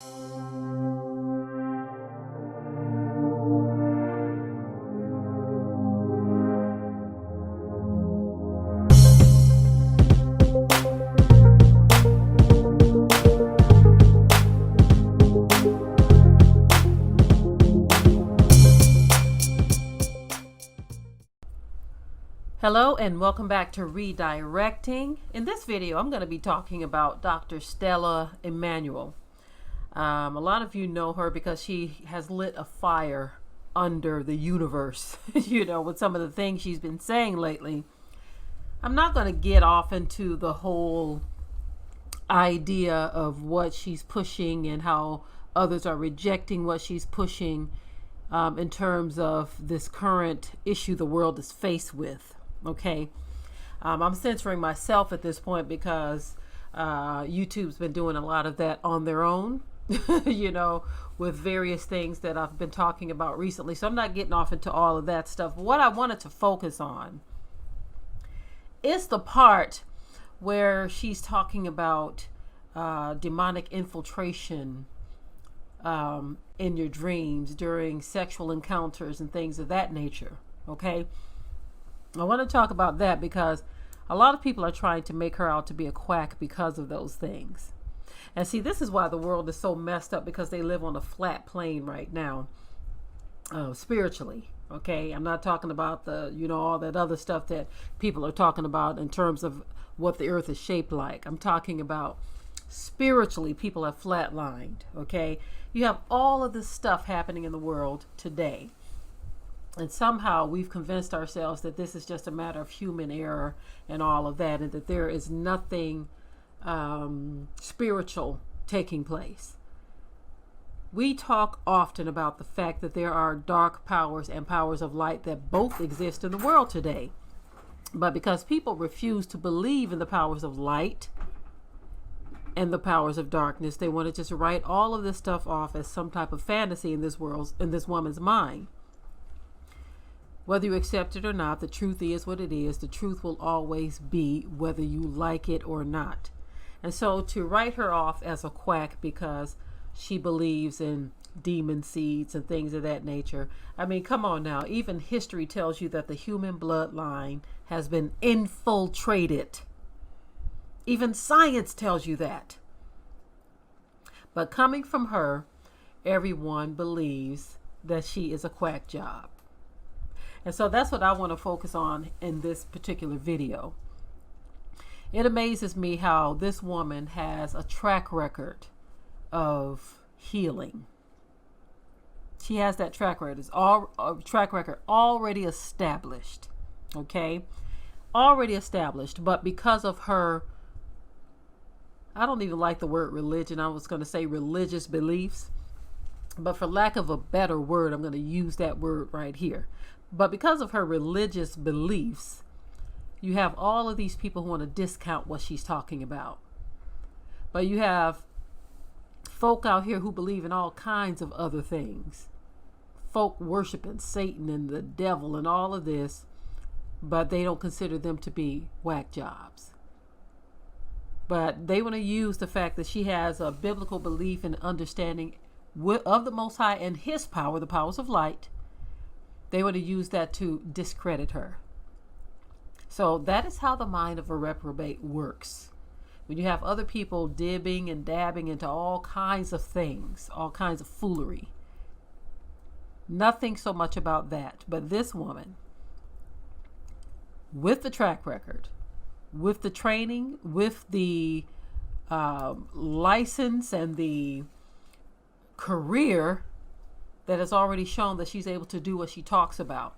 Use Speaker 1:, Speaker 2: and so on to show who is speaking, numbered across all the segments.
Speaker 1: Hello and welcome back to Redirecting. In this video, I'm going to be talking about Dr. Stella Immanuel. A lot of you know her because she has lit a fire under the universe, with some of the things she's been saying lately. I'm not going to get off into the whole idea of what she's pushing and how others are rejecting what she's pushing in terms of this current issue the world is faced with. Okay. I'm censoring myself at this point because YouTube's been doing a lot of that on their own, with various things that I've been talking about recently. So I'm not getting off into all of that stuff. But what I wanted to focus on is the part where she's talking about demonic infiltration in your dreams during sexual encounters and things of that nature. Okay. I want to talk about that because a lot of people are trying to make her out to be a quack because of those things. And see, this is why the world is so messed up, because they live on a flat plane right now, spiritually. Okay, I'm not talking about all that other stuff that people are talking about in terms of what the earth is shaped like. I'm talking about spiritually, people have flatlined. Okay, you have all of this stuff happening in the world today. And somehow we've convinced ourselves that this is just a matter of human error and all of that, and that there is nothing spiritual taking place. We talk often about the fact that there are dark powers and powers of light that both exist in the world today. But because people refuse to believe in the powers of light and the powers of darkness, they want to just write all of this stuff off as some type of fantasy in this woman's mind. Whether you accept it or not, the truth is what it is. The truth will always be, whether you like it or not. And so to write her off as a quack because she believes in demon seeds and things of that nature. I mean, come on now. Even history tells you that the human bloodline has been infiltrated. Even science tells you that. But coming from her, everyone believes that she is a quack job. And so that's what I want to focus on in this particular video. It amazes me how this woman has a track record of healing. She has that track record. It's all a track record already established. Okay? Already established. But because of her, I don't even like the word religion. I was going to say religious beliefs. But for lack of a better word, I'm going to use that word right here. But because of her religious beliefs, you have all of these people who want to discount what she's talking about. But you have folk out here who believe in all kinds of other things. Folk worshiping Satan and the devil and all of this, but they don't consider them to be whack jobs. But they want to use the fact that she has a biblical belief and understanding of the Most High and His power, the powers of light. They want to use that to discredit her. So that is how the mind of a reprobate works. When you have other people dibbing and dabbing into all kinds of things, all kinds of foolery. Nothing so much about that. But this woman, with the track record, with the training, with the license and the career that has already shown that she's able to do what she talks about.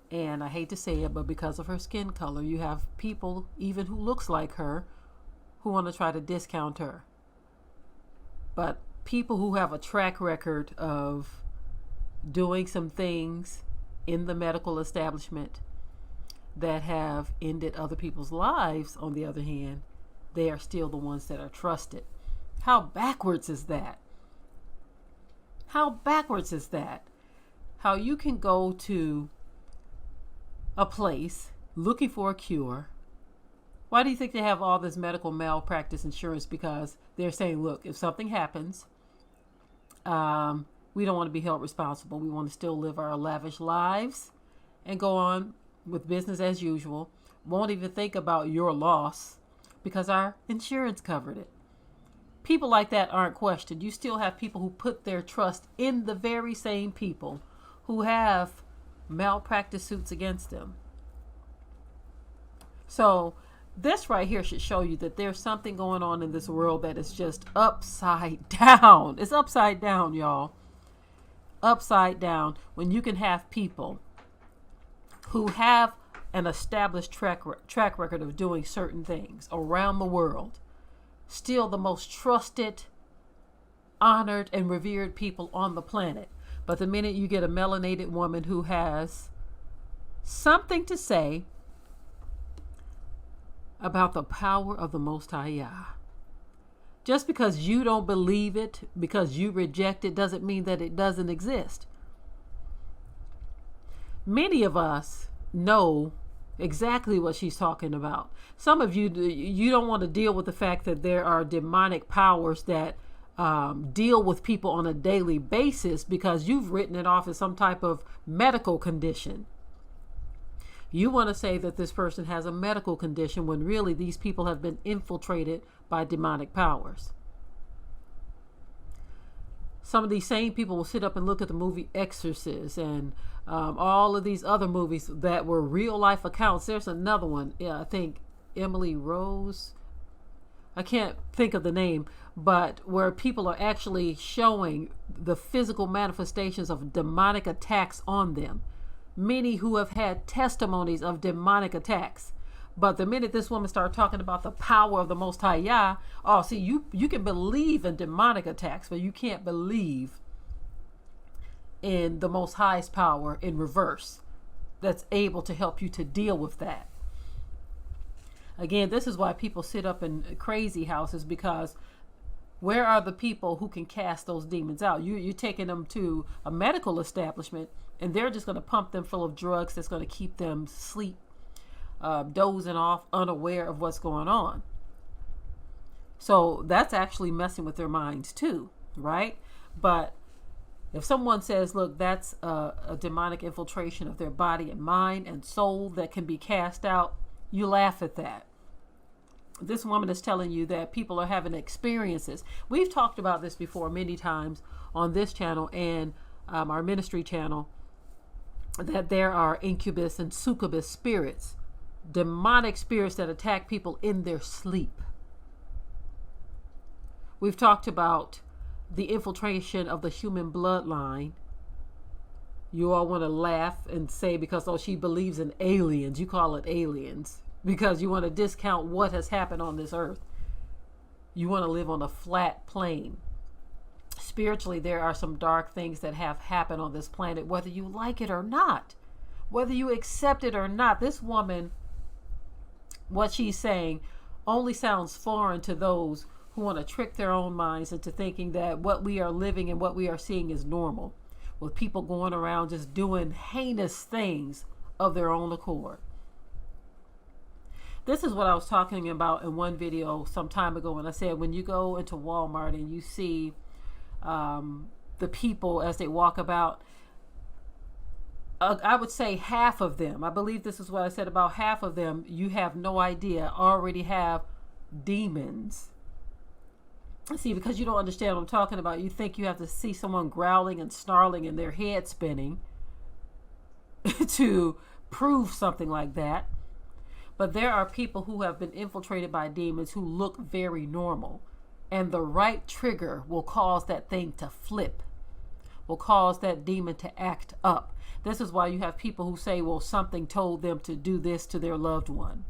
Speaker 1: And I hate to say it, but because of her skin color, you have people, even who looks like her, who want to try to discount her. But people who have a track record of doing some things in the medical establishment that have ended other people's lives, on the other hand, they are still the ones that are trusted. How backwards is that? How backwards is that? How you can go to a place looking for a cure Why do you think they have all this medical malpractice insurance? Because they're saying, look, if something happens, we don't want to be held responsible. We want to still live our lavish lives and go on with business as usual. Won't even think about your loss because our insurance covered it. People like that aren't questioned. You still have people who put their trust in the very same people who have malpractice suits against them. So this right here should show you that there's something going on in this world that is just upside down. It's upside down, y'all. Upside down when you can have people who have an established track record of doing certain things around the world, still the most trusted, honored, and revered people on the planet. But the minute you get a melanated woman who has something to say about the power of the Most High Yah, just because you don't believe it, because you reject it, doesn't mean that it doesn't exist. Many of us know exactly what she's talking about. Some of you don't want to deal with the fact that there are demonic powers that deal with people on a daily basis because you've written it off as some type of medical condition. You want to say that this person has a medical condition when really these people have been infiltrated by demonic powers. Some of these same people will sit up and look at the movie Exorcist and all of these other movies that were real life accounts. There's another one, I think Emily Rose, I can't think of the name, but where people are actually showing the physical manifestations of demonic attacks on them. Many who have had testimonies of demonic attacks. But the minute this woman started talking about the power of the Most High Yah, see, you can believe in demonic attacks, but you can't believe in the Most High's power in reverse that's able to help you to deal with that. Again, this is why people sit up in crazy houses, because where are the people who can cast those demons out? You're taking them to a medical establishment and they're just going to pump them full of drugs that's going to keep them asleep, dozing off, unaware of what's going on. So that's actually messing with their minds too, right? But if someone says, look, that's a demonic infiltration of their body and mind and soul that can be cast out, you laugh at that. This woman is telling you that people are having experiences. We've talked about this before many times on this channel and our ministry channel, that there are incubus and succubus spirits, demonic spirits that attack people in their sleep. We've talked about the infiltration of the human bloodline. You all want to laugh and say, because she believes in aliens, you call it aliens, because you want to discount what has happened on this earth. You want to live on a flat plane. Spiritually, there are some dark things that have happened on this planet, whether you like it or not, whether you accept it or not. This woman, what she's saying, only sounds foreign to those who want to trick their own minds into thinking that what we are living and what we are seeing is normal, with people going around just doing heinous things of their own accord. This is what I was talking about in one video some time ago when I said, when you go into Walmart and you see the people as they walk about, I would say half of them, I believe this is what I said, about half of them, you have no idea, already have demons. See, because you don't understand what I'm talking about, you think you have to see someone growling and snarling and their head spinning to prove something like that. But there are people who have been infiltrated by demons who look very normal. And the right trigger will cause that thing to flip, will cause that demon to act up. This is why you have people who say, well, something told them to do this to their loved one.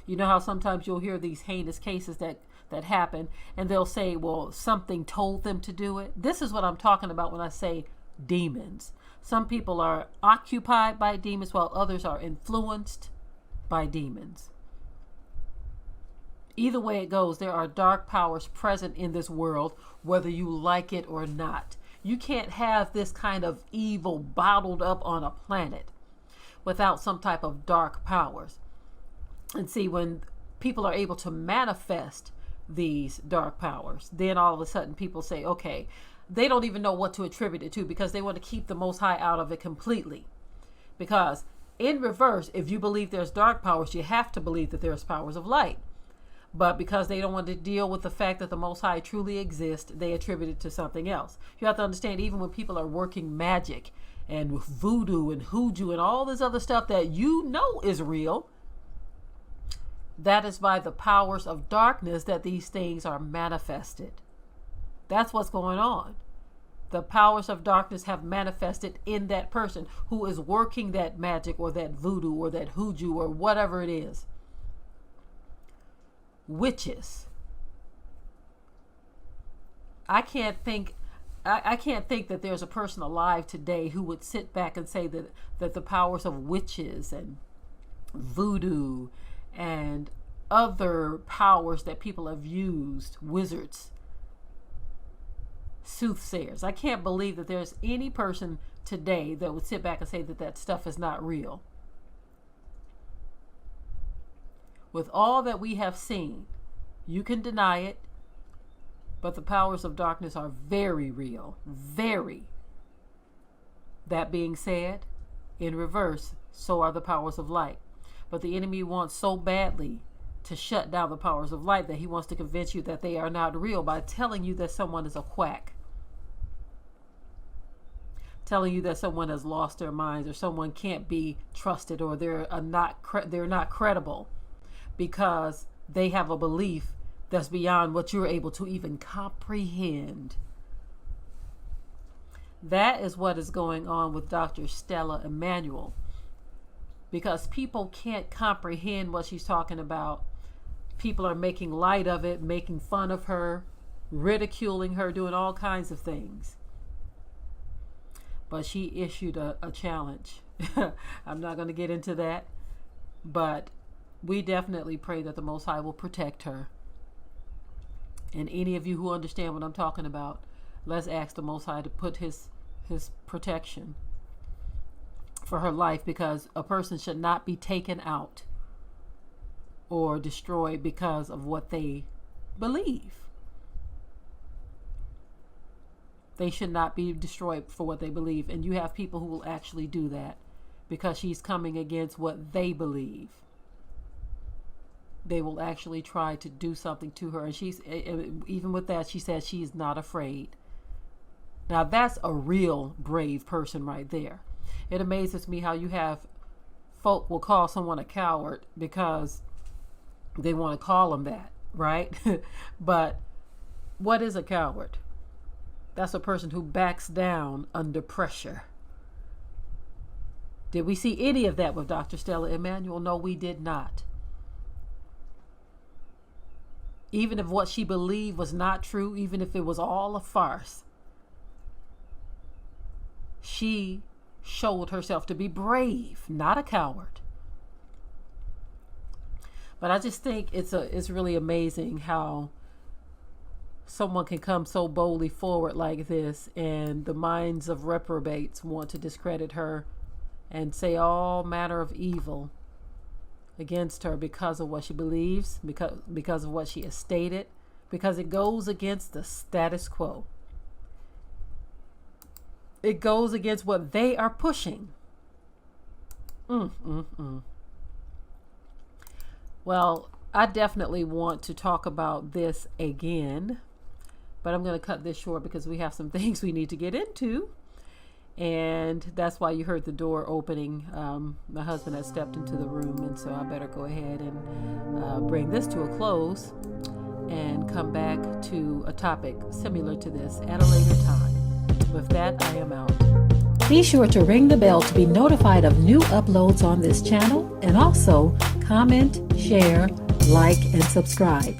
Speaker 1: You know how sometimes you'll hear these heinous cases that happen, and they'll say, well, something told them to do it. This is what I'm talking about when I say demons. Some people are occupied by demons while others are influenced by demons. Either way it goes, there are dark powers present in this world, whether you like it or not. You can't have this kind of evil bottled up on a planet without some type of dark powers. And see, when people are able to manifest these dark powers, then all of a sudden people say, okay, they don't even know what to attribute it to because they want to keep the Most High out of it completely. Because in reverse, if you believe there's dark powers, you have to believe that there's powers of light. But because they don't want to deal with the fact that the Most High truly exists, they attribute it to something else. You have to understand, even when people are working magic and voodoo and hoodoo and all this other stuff that you know is real, that is by the powers of darkness that these things are manifested. That's what's going on. The powers of darkness have manifested in that person who is working that magic or that voodoo or that hoodoo or whatever it is. Witches. I can't think that there's a person alive today who would sit back and say that the powers of witches and voodoo and other powers that people have used, wizards, soothsayers. I can't believe that there's any person today that would sit back and say that that stuff is not real. With all that we have seen, you can deny it, but the powers of darkness are very real, very. That being said, in reverse, so are the powers of light. But the enemy wants so badly to shut down the powers of light that he wants to convince you that they are not real by telling you that someone is a quack. Telling you that someone has lost their minds or someone can't be trusted or they're not credible because they have a belief that's beyond what you're able to even comprehend. That is what is going on with Dr. Stella Immanuel. Because people can't comprehend what she's talking about. People are making light of it, making fun of her, ridiculing her, doing all kinds of things. But she issued a challenge. I'm not going to get into that. But we definitely pray that the Most High will protect her. And any of you who understand what I'm talking about, let's ask the Most High to put his protection for her life, because a person should not be taken out or destroyed because of what they believe. They should not be destroyed for what they believe. And you have people who will actually do that because she's coming against what they believe. They will actually try to do something to her. And she's, even with that, she says she's not afraid. Now that's a real brave person right there. It amazes me how you have folk will call someone a coward because they want to call them that, right? But what is a coward? That's a person who backs down under pressure. Did we see any of that with Dr. Stella Immanuel? No, we did not. Even if what she believed was not true, even if it was all a farce, she showed herself to be brave, not a coward. But I just think it's really amazing how someone can come so boldly forward like this, and the minds of reprobates want to discredit her and say all manner of evil against her because of what she believes, because of what she has stated, because it goes against the status quo. It goes against what they are pushing. Well, I definitely want to talk about this again, but I'm going to cut this short because we have some things we need to get into. And that's why you heard the door opening. My husband has stepped into the room, and so I better go ahead and bring this to a close and come back to a topic similar to this at a later time. With that, I am out. Be sure to ring the bell to be notified of new uploads on this channel, and also comment, share, like, and subscribe.